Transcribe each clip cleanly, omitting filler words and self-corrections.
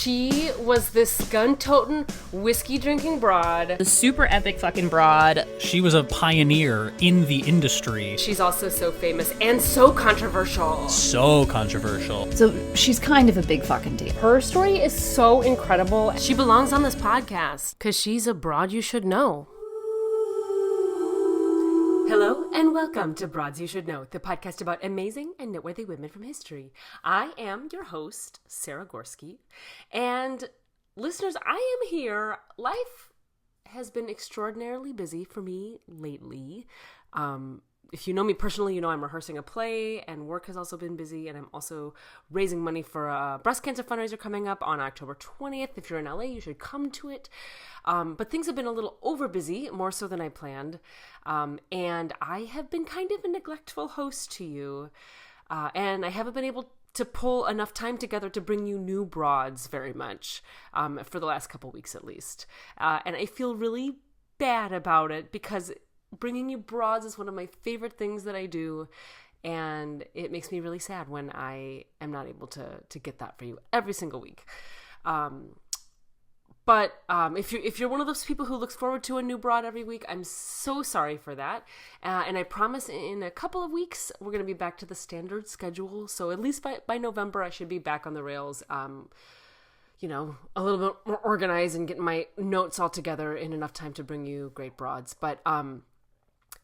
She was this gun-toting, whiskey-drinking broad. The super epic fucking broad. She was a pioneer in the industry. She's also so famous and so controversial. So controversial. So she's kind of a big fucking deal. Her story is so incredible. She belongs on this podcast because she's a broad you should know. Hello and welcome to Broads You Should Know, the podcast about amazing and noteworthy women from history. I am your host, Sara. And listeners, I am here. Life has been extraordinarily busy for me lately. If you know me personally, you know I'm rehearsing a play, and work has also been busy, and I'm also raising money for a breast cancer fundraiser coming up on October 20th. If you're in LA, you should come to it. But things have been a little over busy, more so than I planned. And I have been kind of a neglectful host to you. And I haven't been able to pull enough time together to bring you new broads very much, for the last couple weeks at least. And I feel really bad about it because bringing you broads is one of my favorite things that I do. And it makes me really sad when I am not able to get that for you every single week. But if you're one of those people who looks forward to a new broad every week, I'm so sorry for that. And I promise in a couple of weeks, we're going to be back to the standard schedule. So at least by November, I should be back on the rails, a little bit more organized and getting my notes all together in enough time to bring you great broads. But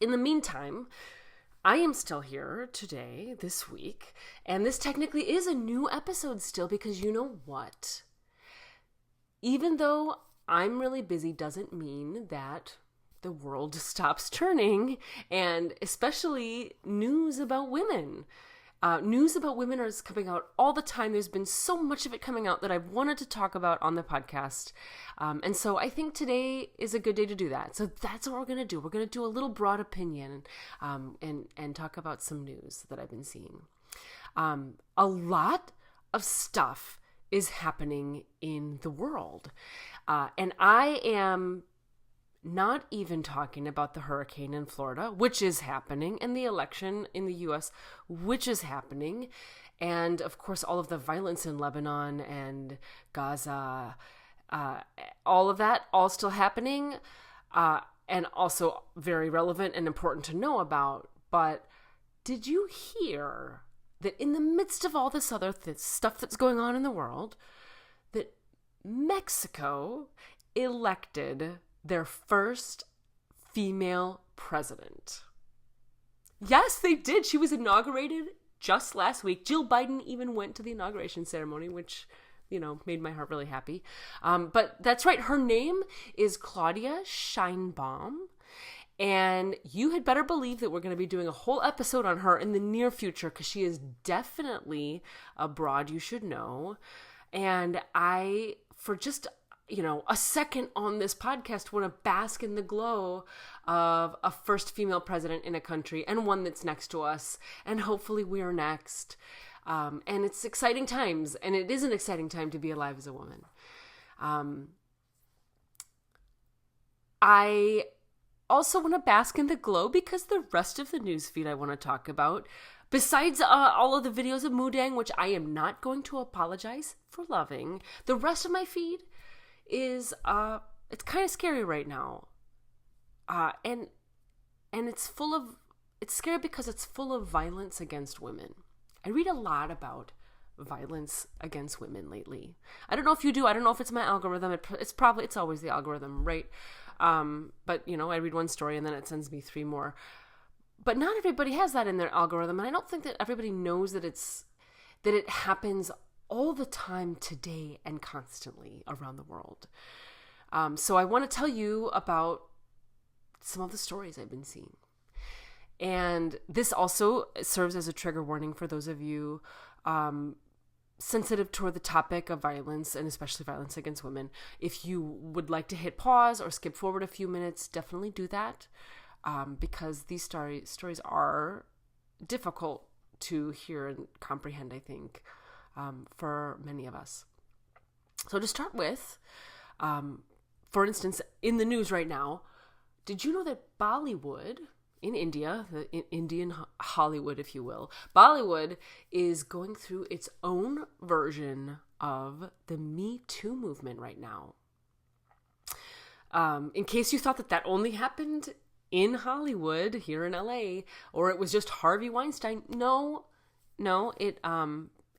in the meantime, I am still here today, this week. And this technically is a new episode still because you know what? Even though I'm really busy doesn't mean that the world stops turning, and especially news about women. News about women is coming out all the time. There's been so much of it coming out that I've wanted to talk about on the podcast. And so I think today is a good day to do that. So that's what we're going to do. We're going to do a little broad opinion and talk about some news that I've been seeing. A lot of stuff is happening in the world. And I am not even talking about the hurricane in Florida, which is happening, and the election in the U.S., which is happening, and of course all of the violence in Lebanon and Gaza, all of that, all still happening, and also very relevant and important to know about. But did you hear that in the midst of all this other stuff that's going on in the world, that Mexico elected their first female president? Yes, they did. She was inaugurated just last week. Jill Biden even went to the inauguration ceremony, which, made my heart really happy. But that's right. Her name is Claudia Sheinbaum. And you had better believe that we're going to be doing a whole episode on her in the near future because she is definitely a broad you should know. And I, for just a second on this podcast, want to bask in the glow of a first female president in a country and one that's next to us. And hopefully we are next. And it's exciting times. And it is an exciting time to be alive as a woman. I also want to bask in the glow because the rest of the newsfeed I want to talk about, besides all of the videos of Moodang, which I am not going to apologize for loving, the rest of my feed is it's kind of scary right now, and it's scary because it's full of violence against women. I read a lot about violence against women lately. I don't know if you do. I don't know if it's my algorithm. It's always the algorithm, right? But I read one story and then it sends me 3 more. But not everybody has that in their algorithm, and I don't think that everybody knows that it happens all the time today and constantly around the world. So I want to tell you about some of the stories I've been seeing. And this also serves as a trigger warning for those of you sensitive toward the topic of violence, and especially violence against women. If you would like to hit pause or skip forward a few minutes, definitely do that, because these stories are difficult to hear and comprehend, I think, for many of us. So to start with, for instance, in the news right now, did you know that Bollywood in India, the Indian Hollywood, if you will, Bollywood is going through its own version of the Me Too movement right now. In case you thought that only happened in Hollywood, here in LA, or it was just Harvey Weinstein, no, it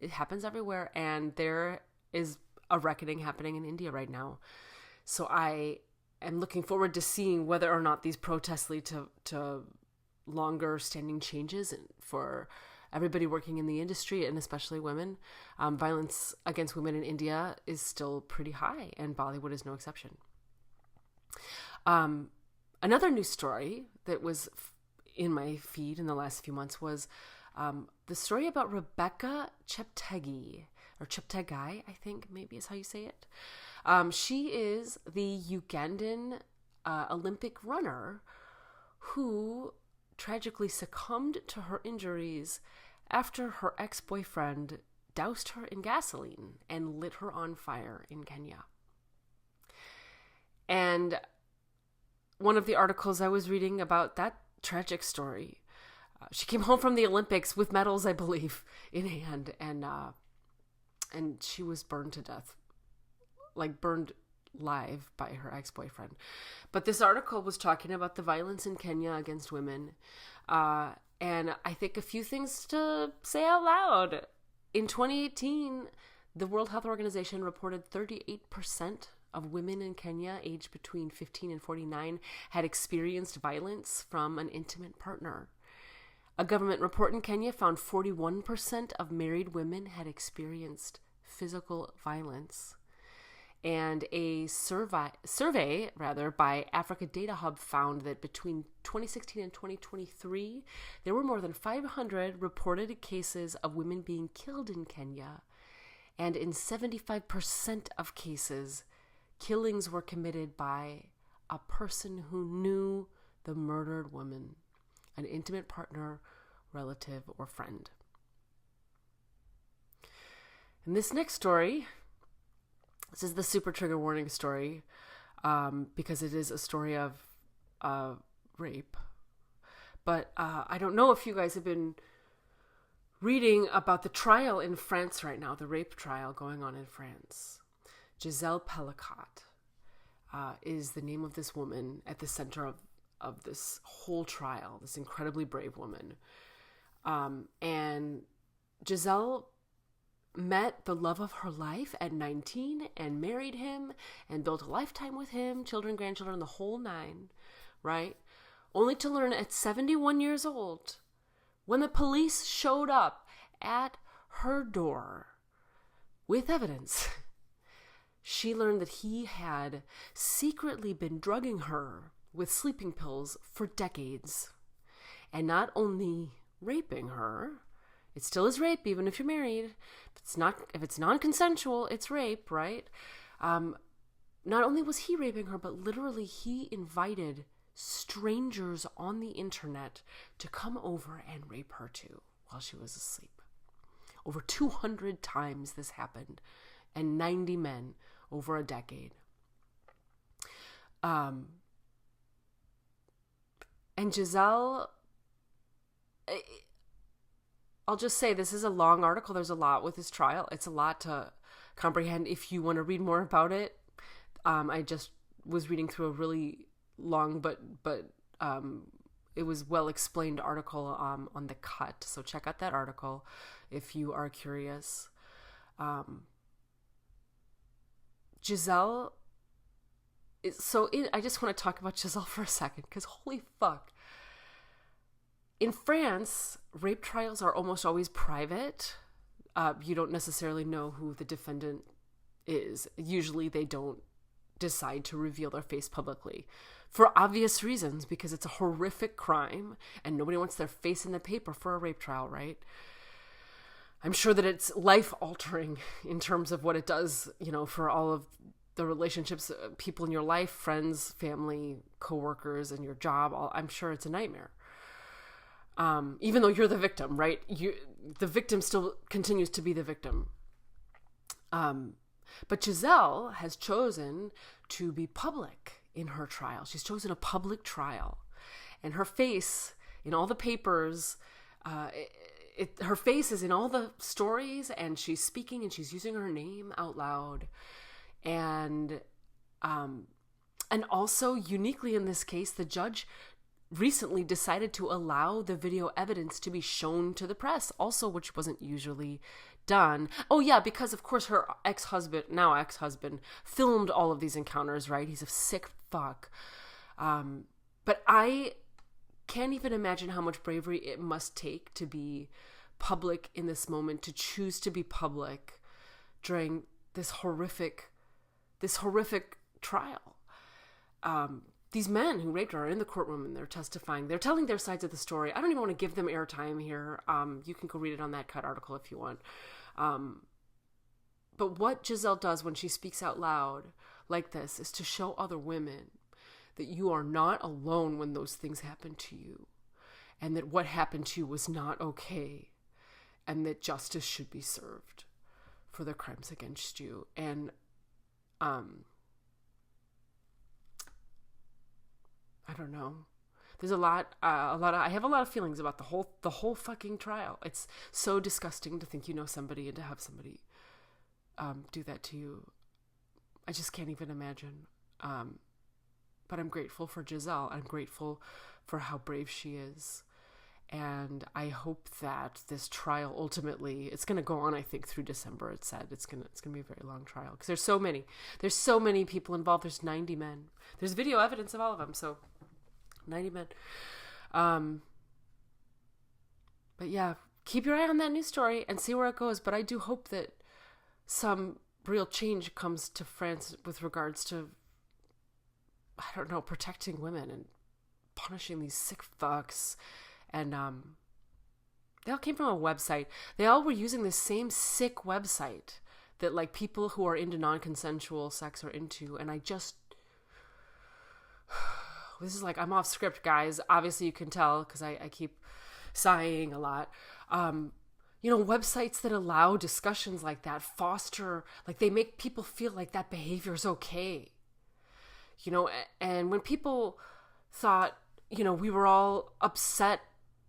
happens everywhere, and there is a reckoning happening in India right now. So I am looking forward to seeing whether or not these protests lead to longer standing changes for everybody working in the industry, and especially women. Violence against women in India is still pretty high, and Bollywood is no exception. Another news story that was in my feed in the last few months was the story about Rebecca Cheptegei, or Cheptegei, I think maybe is how you say it. She is the Ugandan Olympic runner who tragically succumbed to her injuries after her ex-boyfriend doused her in gasoline and lit her on fire in Kenya. And one of the articles I was reading about that tragic story, she came home from the Olympics with medals, I believe, in hand, and she was burned to death, like burned live by her ex-boyfriend. But this article was talking about the violence in Kenya against women, and I think a few things to say out loud. In 2018, the World Health Organization reported 38% of women in Kenya aged between 15 and 49 had experienced violence from an intimate partner. A government report in Kenya found 41% of married women had experienced physical violence. And a survey by Africa Data Hub found that between 2016 and 2023, there were more than 500 reported cases of women being killed in Kenya. And in 75% of cases, killings were committed by a person who knew the murdered woman, an intimate partner, relative, or friend. And this next story, this is the super trigger warning story, because it is a story of rape. But I don't know if you guys have been reading about the trial in France right now, the rape trial going on in France. Giselle Pellicot is the name of this woman at the center of this whole trial, this incredibly brave woman. And Giselle met the love of her life at 19 and married him and built a lifetime with him, children, grandchildren, the whole nine, right? Only to learn at 71 years old, when the police showed up at her door with evidence, she learned that he had secretly been drugging her with sleeping pills for decades, and not only raping her. It still is rape, even if you're married. If it's non-consensual, it's rape, right? Not only was he raping her, but literally he invited strangers on the internet to come over and rape her too while she was asleep. Over 200 times this happened, and 90 men over a decade. And Giselle, I'll just say this is a long article. There's a lot with this trial. It's a lot to comprehend. If you want to read more about it, I just was reading through a really long but it was well explained article on The Cut. So check out that article if you are curious. Giselle I just want to talk about Giselle for a second, because holy fuck. In France, rape trials are almost always private. You don't necessarily know who the defendant is. Usually they don't decide to reveal their face publicly for obvious reasons, because it's a horrific crime and nobody wants their face in the paper for a rape trial, right? I'm sure that it's life-altering in terms of what it does, for all of the relationships, people in your life, friends, family, coworkers, and your job. I'm sure it's a nightmare. Even though you're the victim, right? The victim still continues to be the victim. But Giselle has chosen to be public in her trial. She's chosen a public trial. And her face in all the papers her face is in all the stories, and she's speaking and she's using her name out loud. And also uniquely in this case, the judge recently decided to allow the video evidence to be shown to the press also, which wasn't usually done. Oh yeah, because of course her now ex-husband filmed all of these encounters, right? He's a sick fuck. But I can't even imagine how much bravery it must take to be public in this moment, to choose to be public during this horrific trial. These men who raped her are in the courtroom and they're testifying. They're telling their sides of the story. I don't even want to give them airtime here. You can go read it on that Cut article if you want. But what Giselle does when she speaks out loud like this is to show other women that you are not alone when those things happen to you, and that what happened to you was not okay, and that justice should be served for the crimes against you. And I don't know. There's I have a lot of feelings about the whole fucking trial. It's so disgusting to think you know somebody and to have somebody do that to you. I just can't even imagine. But I'm grateful for Giselle. I'm grateful for how brave she is. And I hope that this trial ultimately, it's going to go on, I think, through December. It said it's going to be a very long trial because there's so many people involved. There's 90 men. There's video evidence of all of them. So 90 men. But yeah, keep your eye on that news story and see where it goes. But I do hope that some real change comes to France with regards to, I don't know, protecting women and punishing these sick fucks. And they all came from a website. They all were using the same sick website that like people who are into non-consensual sex are into. And I just, this is like, I'm off script, guys. Obviously you can tell because I keep sighing a lot. Websites that allow discussions like that foster, like they make people feel like that behavior is okay. And when people thought, we were all upset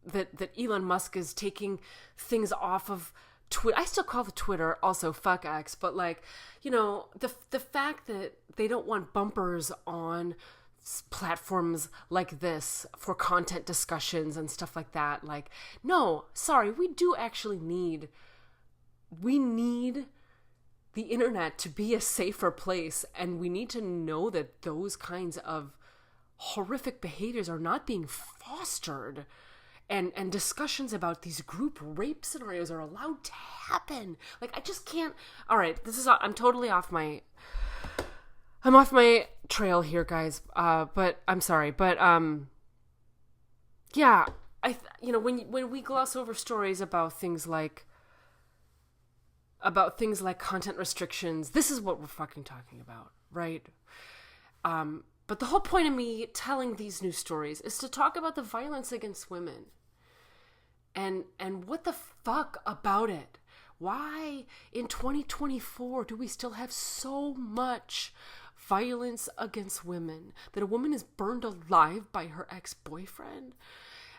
that Elon Musk is taking things off of Twitter. I still call the Twitter also fuck X, but the fact that they don't want bumpers on platforms like this for content discussions and stuff like that. Like, no, sorry, we do actually need the internet to be a safer place, and we need to know that those kinds of horrific behaviors are not being fostered, and discussions about these group rape scenarios are allowed to happen. Like, I just can't. All right, I'm totally off my trail here, guys. But I'm sorry, but yeah, when we gloss over stories about things like content restrictions, this is what we're fucking talking about, right? But the whole point of me telling these news stories is to talk about the violence against women. And what the fuck about it? Why in 2024 do we still have so much violence against women? That a woman is burned alive by her ex-boyfriend?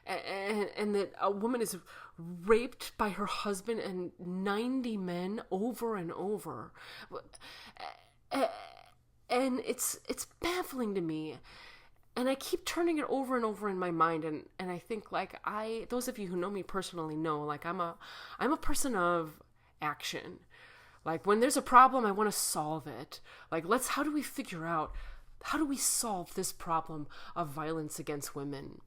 And that a woman is raped by her husband and 90 men over and over? And it's baffling to me. And I keep turning it over and over in my mind, and I think those of you who know me personally know, like I'm a person of action. Like when there's a problem, I want to solve it. Like how do we figure out, how do we solve this problem of violence against women?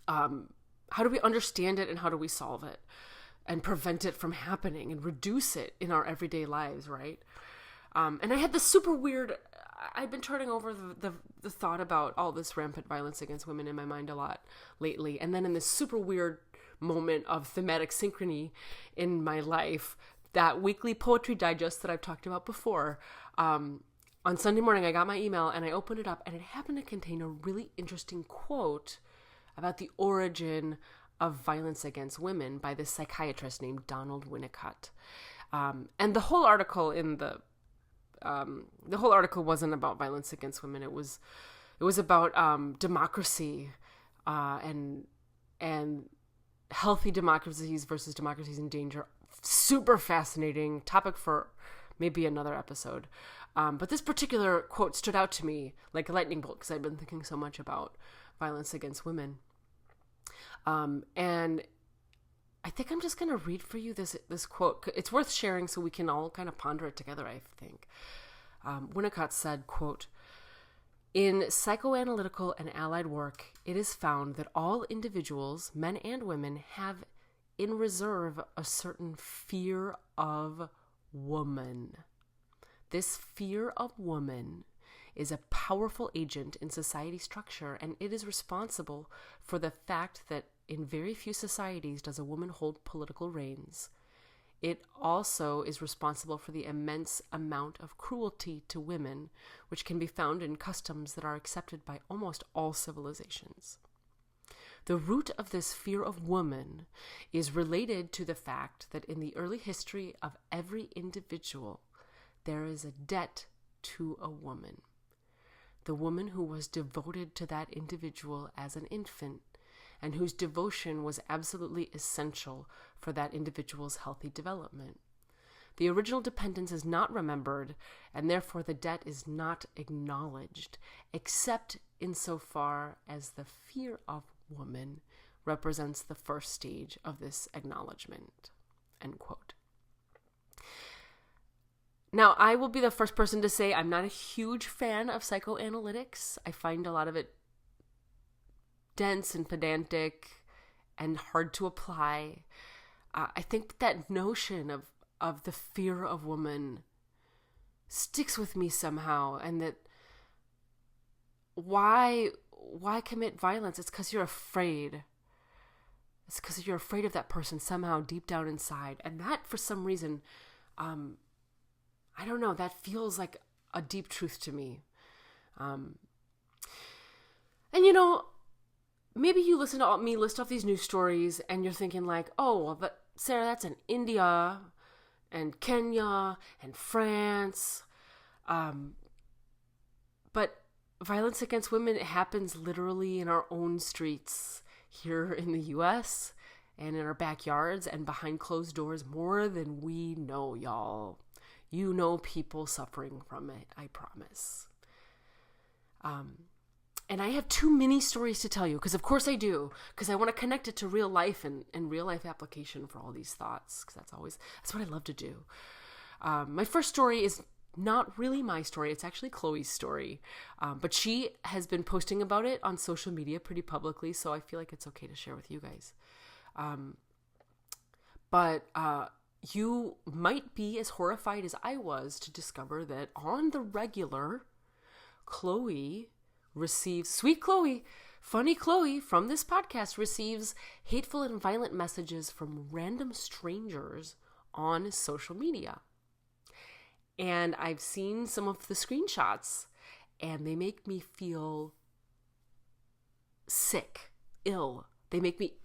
How do we understand it and how do we solve it and prevent it from happening and reduce it in our everyday lives, right? And I had this super weird, I've been turning over the thought about all this rampant violence against women in my mind a lot lately. And then in this super weird moment of thematic synchrony in my life, that weekly poetry digest that I've talked about before, on Sunday morning, I got my email and I opened it up and it happened to contain a really interesting quote about the origin of violence against women by this psychiatrist named Donald Winnicott. And the whole article wasn't about violence against women. It was about democracy and healthy democracies versus democracies in danger. Super fascinating topic for maybe another episode. But this particular quote stood out to me like a lightning bolt because I've been thinking so much about violence against women. And I think I'm just going to read for you this quote. It's worth sharing so we can all kind of ponder it together, I think. Winnicott said, quote, "In psychoanalytical and allied work, it is found that all individuals, men and women, have in reserve a certain fear of woman. This fear of woman is a powerful agent in society structure, and it is responsible for the fact that in very few societies does a woman hold political reins. It also is responsible for the immense amount of cruelty to women, which can be found in customs that are accepted by almost all civilizations. The root of this fear of woman is related to the fact that in the early history of every individual, there is a debt to a woman. The woman who was devoted to that individual as an infant, and whose devotion was absolutely essential for that individual's healthy development. The original dependence is not remembered, and therefore the debt is not acknowledged, except insofar as the fear of woman represents the first stage of this acknowledgement." End quote. Now, I will be the first person to say I'm not a huge fan of psychoanalytics. I find a lot of it dense and pedantic and hard to apply. I think that notion of the fear of woman sticks with me somehow, and that why commit violence? It's because you're afraid. It's because you're afraid of that person somehow deep down inside. And that, for some reason, I don't know, that feels like a deep truth to me. And you know, maybe you listen to me list off these news stories and you're thinking like, oh, well, but Sarah, that's in India and Kenya and France. But violence against women happens literally in our own streets here in the U.S. and in our backyards and behind closed doors more than we know, y'all. You know people suffering from it, I promise. And I have too many stories to tell you, because of course I do, because I want to connect it to real life and real life application for all these thoughts, because that's what I love to do. My first story is not really my story. It's actually Chloe's story. But she has been posting about it on social media pretty publicly, so I feel like it's okay to share with you guys. But you might be as horrified as I was to discover that on the regular, Chloe receives, sweet Chloe, funny Chloe from this podcast receives hateful and violent messages from random strangers on social media. And I've seen some of the screenshots, and they make me feel sick, ill. They make me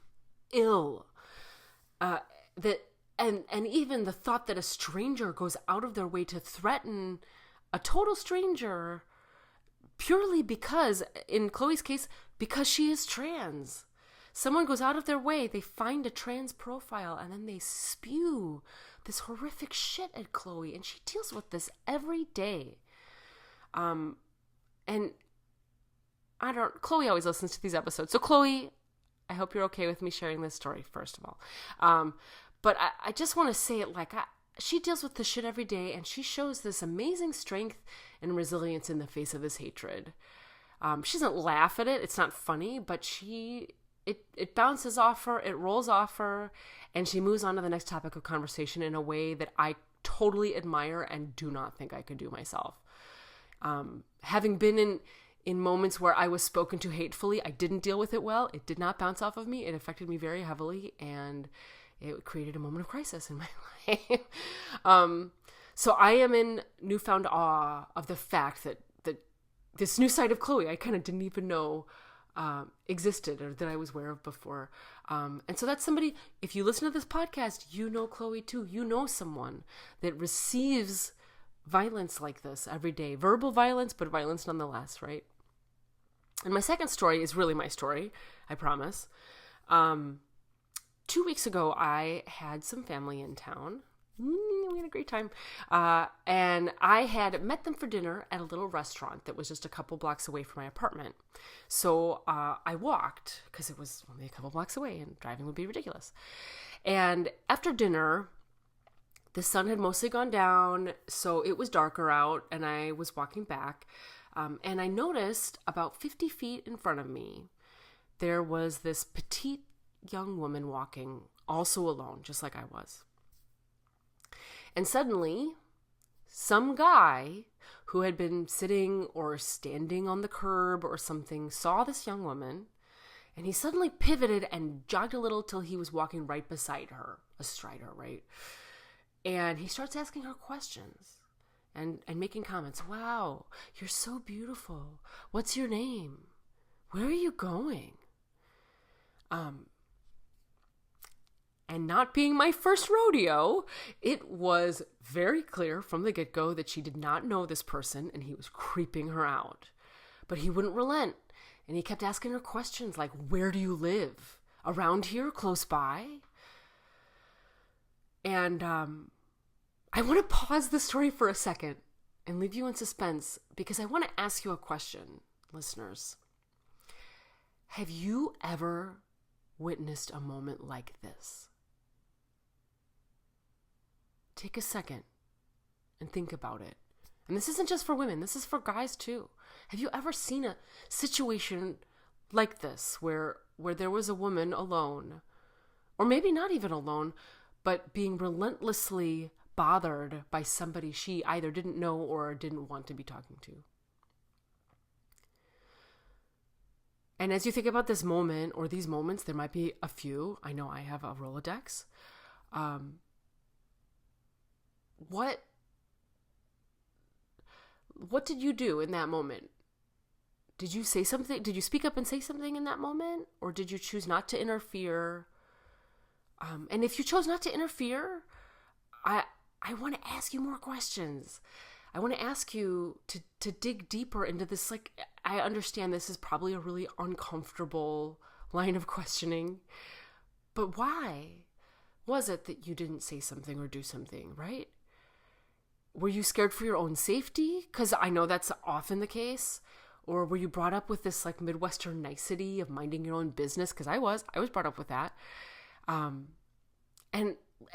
ill. And even the thought that a stranger goes out of their way to threaten a total stranger purely because, in Chloe's case, because she is trans. Someone goes out of their way, they find a trans profile, and then they spew this horrific shit at Chloe, and she deals with this every day. And Chloe always listens to these episodes. So Chloe, I hope you're okay with me sharing this story, first of all. But I just want to say it like, she deals with this shit every day, and she shows this amazing strength and resilience in the face of this hatred. She doesn't laugh at it. It's not funny, but it bounces off her, it rolls off her, and she moves on to the next topic of conversation in a way that I totally admire and do not think I could do myself. Having been in moments where I was spoken to hatefully, I didn't deal with it well. It did not bounce off of me. It affected me very heavily, and it created a moment of crisis in my life. So I am in newfound awe of the fact that this new side of Chloe I kind of didn't even know existed or that I was aware of before. And so that's somebody, if you listen to this podcast, you know Chloe too. You know someone that receives violence like this every day. Verbal violence, but violence nonetheless, right? And my second story is really my story, I promise. 2 weeks ago, I had some family in town. We had a great time. And I had met them for dinner at a little restaurant that was just a couple blocks away from my apartment. So I walked because it was only a couple blocks away and driving would be ridiculous. And after dinner, the sun had mostly gone down, so it was darker out, and I was walking back. And I noticed about 50 feet in front of me, there was this petite young woman walking, also alone, just like I was. And suddenly, some guy who had been sitting or standing on the curb or something saw this young woman, and he suddenly pivoted and jogged a little till he was walking right beside her, astride her, right? And he starts asking her questions and making comments. Wow, you're so beautiful. What's your name? Where are you going? And not being my first rodeo, it was very clear from the get-go that she did not know this person and he was creeping her out. But he wouldn't relent, and he kept asking her questions like, where do you live? Around here? Close by? And I want to pause the story for a second and leave you in suspense because I want to ask you a question, listeners. Have you ever witnessed a moment like this? Take a second and think about it. And this isn't just for women, this is for guys too. Have you ever seen a situation like this where there was a woman alone, or maybe not even alone, but being relentlessly bothered by somebody she either didn't know or didn't want to be talking to? And as you think about this moment or these moments, there might be a few. I know I have a Rolodex. What did you do in that moment? Did you say something? Did you speak up and say something in that moment? Or did you choose not to interfere? And if you chose not to interfere, I want to ask you more questions. I want to ask you to dig deeper into this. Like, I understand this is probably a really uncomfortable line of questioning, but why was it that you didn't say something or do something, right? Were you scared for your own safety? Because I know that's often the case. Or were you brought up with this like Midwestern nicety of minding your own business? Because I was brought up with that. And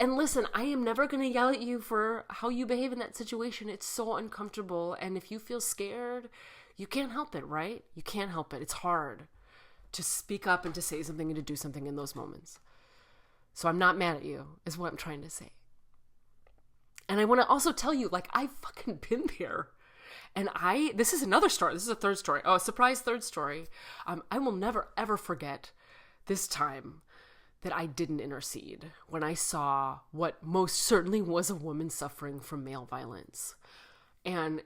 listen, I am never going to yell at you for how you behave in that situation. It's so uncomfortable. And if you feel scared, you can't help it, right? You can't help it. It's hard to speak up and to say something and to do something in those moments. So I'm not mad at you, is what I'm trying to say. And I want to also tell you, like, I've fucking been there. And this is another story. This is a third story. Oh, a surprise third story. I will never, ever forget this time that I didn't intercede when I saw what most certainly was a woman suffering from male violence. And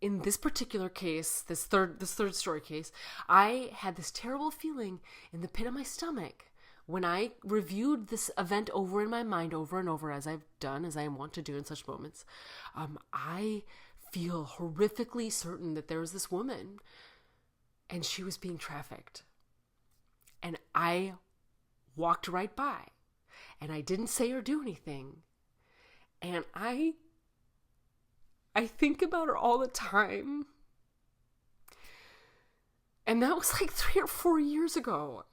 in this particular case, this third story case, I had this terrible feeling in the pit of my stomach when I reviewed this event over in my mind over and over, as I've done, as I want to do in such moments. I feel horrifically certain that there was this woman and she was being trafficked. And I walked right by and I didn't say or do anything. And I think about her all the time. And that was like 3 or 4 years ago.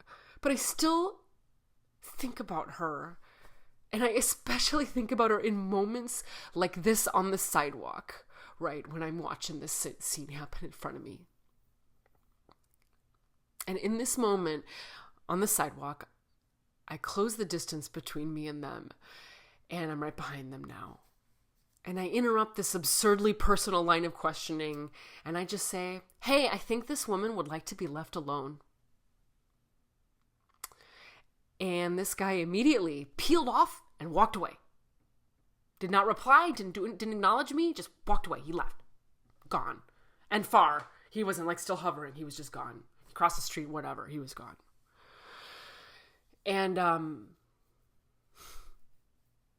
But I still think about her. And I especially think about her in moments like this on the sidewalk, right? When I'm watching this scene happen in front of me. And in this moment on the sidewalk, I close the distance between me and them. And I'm right behind them now. And I interrupt this absurdly personal line of questioning. And I just say, hey, I think this woman would like to be left alone. And this guy immediately peeled off and walked away. Did not reply, didn't acknowledge me, just walked away. He left. Gone. And far. He wasn't like still hovering. He was just gone. Across the street, whatever. He was gone. And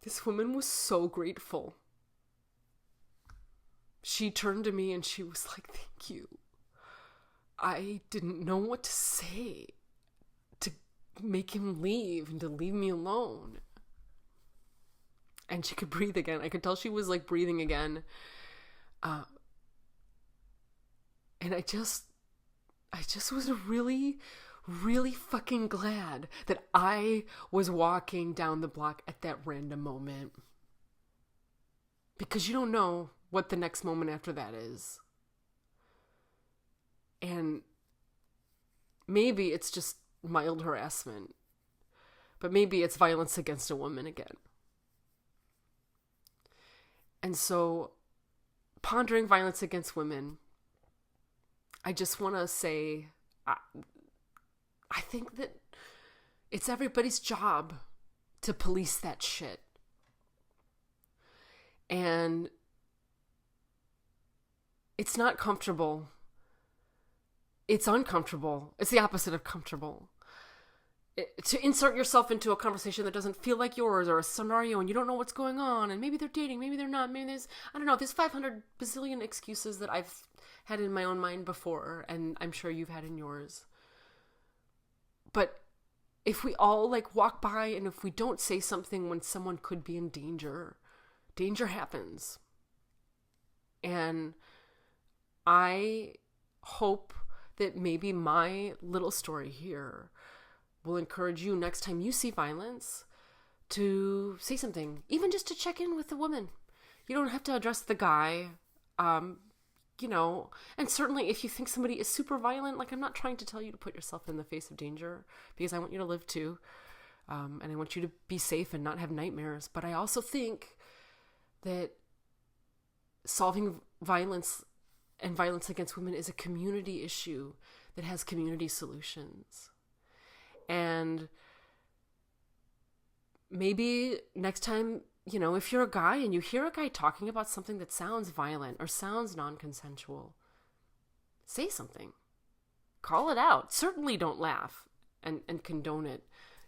this woman was so grateful. She turned to me and she was like, thank you. I didn't know what to say. make him leave and to leave me alone. And she could breathe again. I could tell she was like breathing again. And I just was really, really fucking glad that I was walking down the block at that random moment. Because you don't know what the next moment after that is. And maybe it's just mild harassment. But maybe it's violence against a woman again. And so, pondering violence against women, I just want to say, I think that it's everybody's job to police that shit. And it's not comfortable. It's uncomfortable. It's the opposite of comfortable. To insert yourself into a conversation that doesn't feel like yours, or a scenario and you don't know what's going on, and maybe they're dating, maybe they're not, maybe there's 500 bazillion excuses that I've had in my own mind before, and I'm sure you've had in yours. But if we all like walk by and if we don't say something when someone could be in danger, danger happens. And I hope that maybe my little story here will encourage you next time you see violence to say something, even just to check in with the woman. You don't have to address the guy, and certainly if you think somebody is super violent, like I'm not trying to tell you to put yourself in the face of danger, because I want you to live too. And I want you to be safe and not have nightmares. But I also think that solving violence and violence against women is a community issue that has community solutions. And maybe next time, if you're a guy and you hear a guy talking about something that sounds violent or sounds non-consensual, say something. Call it out. Certainly don't laugh and condone it,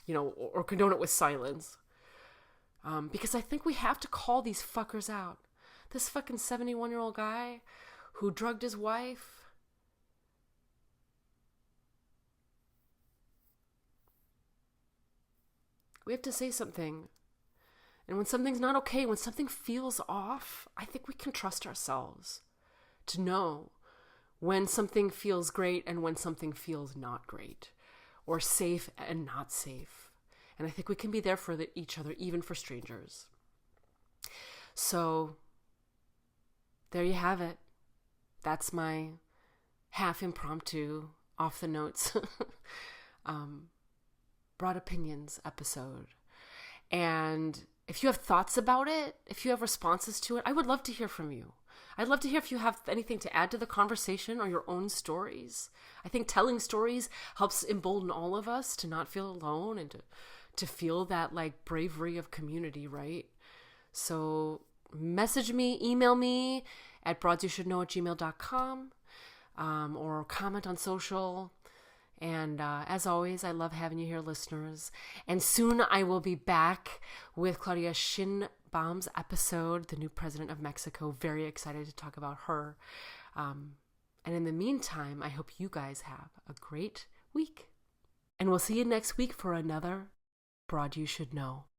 or condone it with silence. Because I think we have to call these fuckers out. This fucking 71-year-old guy who drugged his wife. We have to say something. And when something's not okay, when something feels off, I think we can trust ourselves to know when something feels great and when something feels not great, or safe and not safe. And I think we can be there for each other, even for strangers. So, there you have it. That's my half impromptu, off the notes, broad opinions episode. And if you have thoughts about it, if you have responses to it, I would love to hear from you. I'd love to hear if you have anything to add to the conversation or your own stories. I think telling stories helps embolden all of us to not feel alone and to feel that like bravery of community, right? So message me, email me at broadsyoushouldknow@gmail.com, or comment on social. And as always, I love having you here, listeners. And soon I will be back with Claudia Sheinbaum's episode, the new president of Mexico. Very excited to talk about her. And in the meantime, I hope you guys have a great week. And we'll see you next week for another Broad You Should Know.